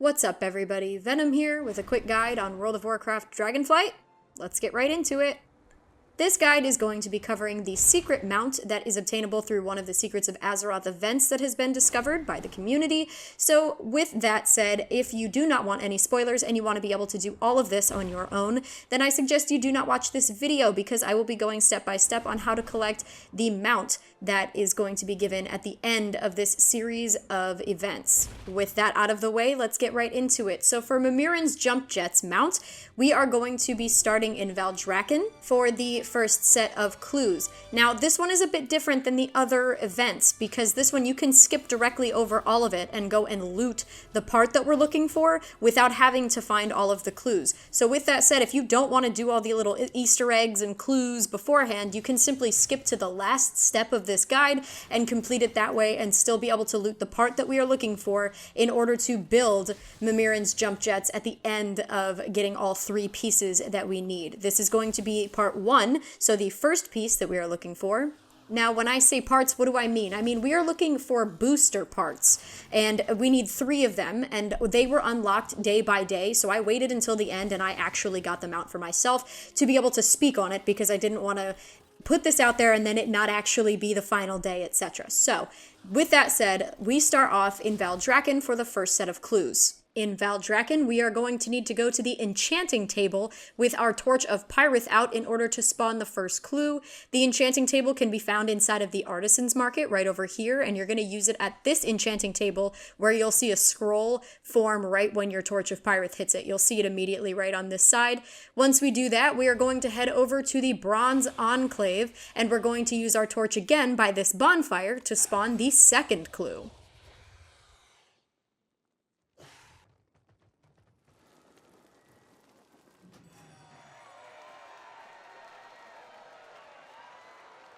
What's up, everybody? Venom here with a quick guide on World of Warcraft Dragonflight. Let's get right into it. This guide is going to be covering the secret mount that is obtainable through one of the Secrets of Azeroth events that has been discovered by the community. So with that said, if you do not want any spoilers and you want to be able to do all of this on your own, then I suggest you do not watch this video because I will be going step by step on how to collect the mount that is going to be given at the end of this series of events. With that out of the way, let's get right into it. So for Mimiron's Jumpjets mount, we are going to be starting in Valdrakken for the first set of clues. Now, this one is a bit different than the other events because this one you can skip directly over all of it and go and loot the part that we're looking for without having to find all of the clues. So with that said, if you don't want to do all the little Easter eggs and clues beforehand, you can simply skip to the last step of this guide and complete it that way and still be able to loot the part that we are looking for in order to build Mimiron's Jumpjets at the end of getting all three pieces that we need. This is going to be part one, so the first piece that we are looking for. Now, when I say parts, what do I mean? I mean, we are looking for booster parts, and we need 3 of them, and they were unlocked day by day, so I waited until the end, and I actually got them out for myself to be able to speak on it, because I didn't want to put this out there and then it not actually be the final day, etc. So, with that said, we start off in Valdrakken for the first set of clues. In Valdrakken, we are going to need to go to the enchanting table with our Torch of Pyrith out in order to spawn the first clue. The enchanting table can be found inside of the Artisan's Market right over here, and you're going to use it at this enchanting table where you'll see a scroll form right when your Torch of Pyrith hits it. You'll see it immediately right on this side. Once we do that, we are going to head over to the Bronze Enclave, and we're going to use our torch again by this bonfire to spawn the second clue.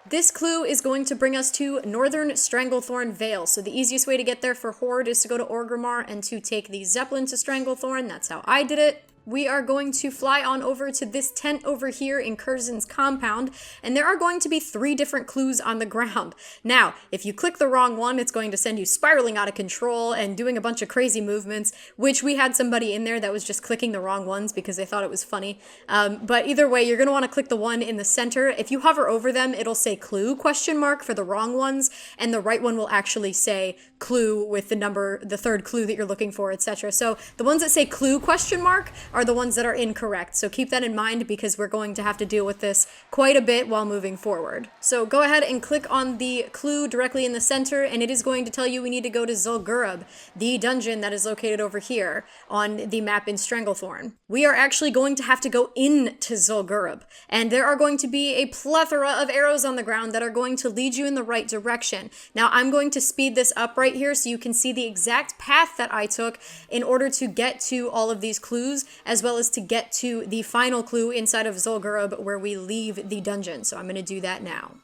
This clue is going to bring us to Northern Stranglethorn Vale. So the easiest way to get there for Horde is to go to Orgrimmar and to take the Zeppelin to Stranglethorn. That's how I did it. We are going to fly on over to this tent over here in Kurzen's compound, and there are going to be 3 different clues on the ground. Now, if you click the wrong one, it's going to send you spiraling out of control and doing a bunch of crazy movements, which we had somebody in there that was just clicking the wrong ones because they thought it was funny. But either way, you're going to want to click the one in the center. If you hover over them, it'll say clue question mark for the wrong ones, and the right one will actually say clue with the number, the third clue that you're looking for, etc. So the ones that say clue question mark are the ones that are incorrect. So keep that in mind because we're going to have to deal with this quite a bit while moving forward. So go ahead and click on the clue directly in the center, and it is going to tell you we need to go to Zul'Gurub, the dungeon that is located over here on the map in Stranglethorn. We are actually going to have to go into Zul'Gurub, and there are going to be a plethora of arrows on the ground that are going to lead you in the right direction. Now I'm going to speed this up right here so you can see the exact path that I took in order to get to all of these clues, as well as to get to the final clue inside of Zul'Gurub where we leave the dungeon. So I'm going to do that now.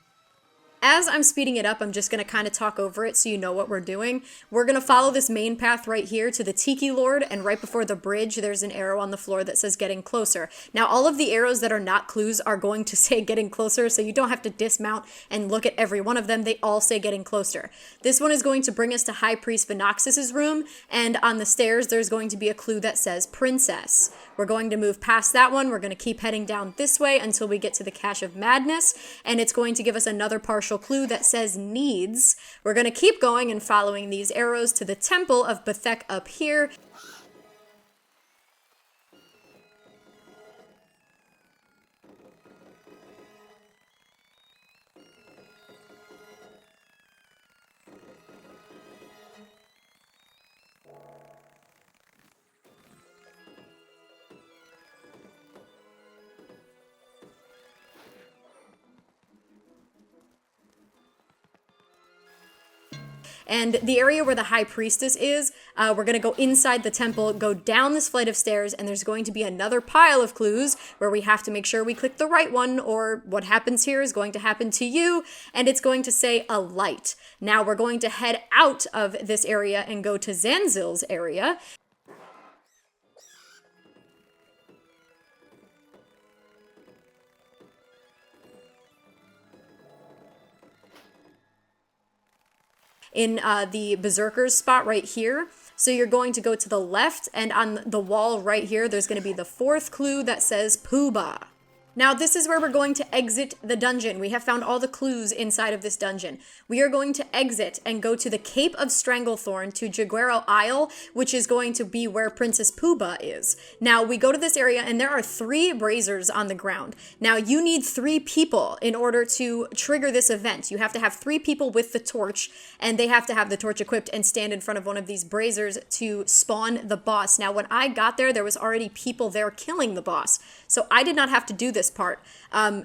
As I'm speeding it up, I'm just going to kind of talk over it so you know what we're doing. We're going to follow this main path right here to the Tiki Lord, and right before the bridge, there's an arrow on the floor that says getting closer. Now, all of the arrows that are not clues are going to say getting closer, so you don't have to dismount and look at every one of them. They all say getting closer. This one is going to bring us to High Priest Vinoxis's room, and on the stairs, there's going to be a clue that says Princess. We're going to move past that one. We're going to keep heading down this way until we get to the Cache of Madness, and it's going to give us another partial clue that says needs. We're going to keep going and following these arrows to the Temple of Bethek up here. And the area where the High Priestess is, we're going to go inside the temple, go down this flight of stairs, and there's going to be another pile of clues where we have to make sure we click the right one, or what happens here is going to happen to you, and it's going to say a light. Now we're going to head out of this area and go to Zanzil's area. in the Berserker's spot right here. So you're going to go to the left, and on the wall right here, there's going to be the 4th clue that says Pooba. Now, this is where we're going to exit the dungeon. We have found all the clues inside of this dungeon. We are going to exit and go to the Cape of Stranglethorn to Jaguero Isle, which is going to be where Princess Pooba is. Now, we go to this area, and there are 3 Braziers on the ground. Now, you need 3 people in order to trigger this event. You have to have 3 people with the torch, and they have to have the torch equipped and stand in front of one of these Braziers to spawn the boss. Now, when I got there, there was already people there killing the boss. So I did not have to do this part.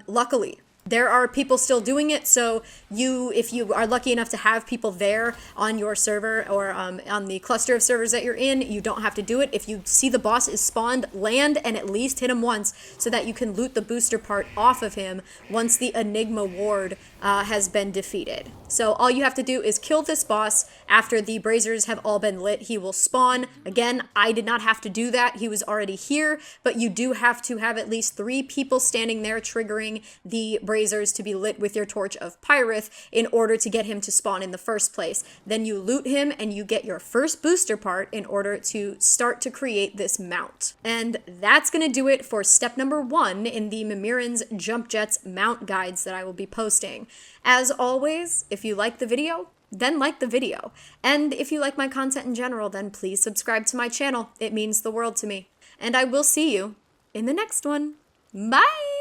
Luckily, there are people still doing it, so if you are lucky enough to have people there on your server or on the cluster of servers that you're in, you don't have to do it. If you see the boss is spawned, land and at least hit him once so that you can loot the booster part off of him once the Enigma ward has been defeated. So all you have to do is kill this boss. After the Braziers have all been lit, he will spawn. Again, I did not have to do that. He was already here, but you do have to have at least 3 people standing there triggering the Braziers to be lit with your Torch of Pyrith in order to get him to spawn in the first place. Then you loot him and you get your first booster part in order to start to create this mount. And that's going to do it for step number 1 in the Mimiron's Jumpjets mount guides that I will be posting. As always, if you like the video, then like the video. And if you like my content in general, then please subscribe to my channel. It means the world to me. And I will see you in the next one. Bye!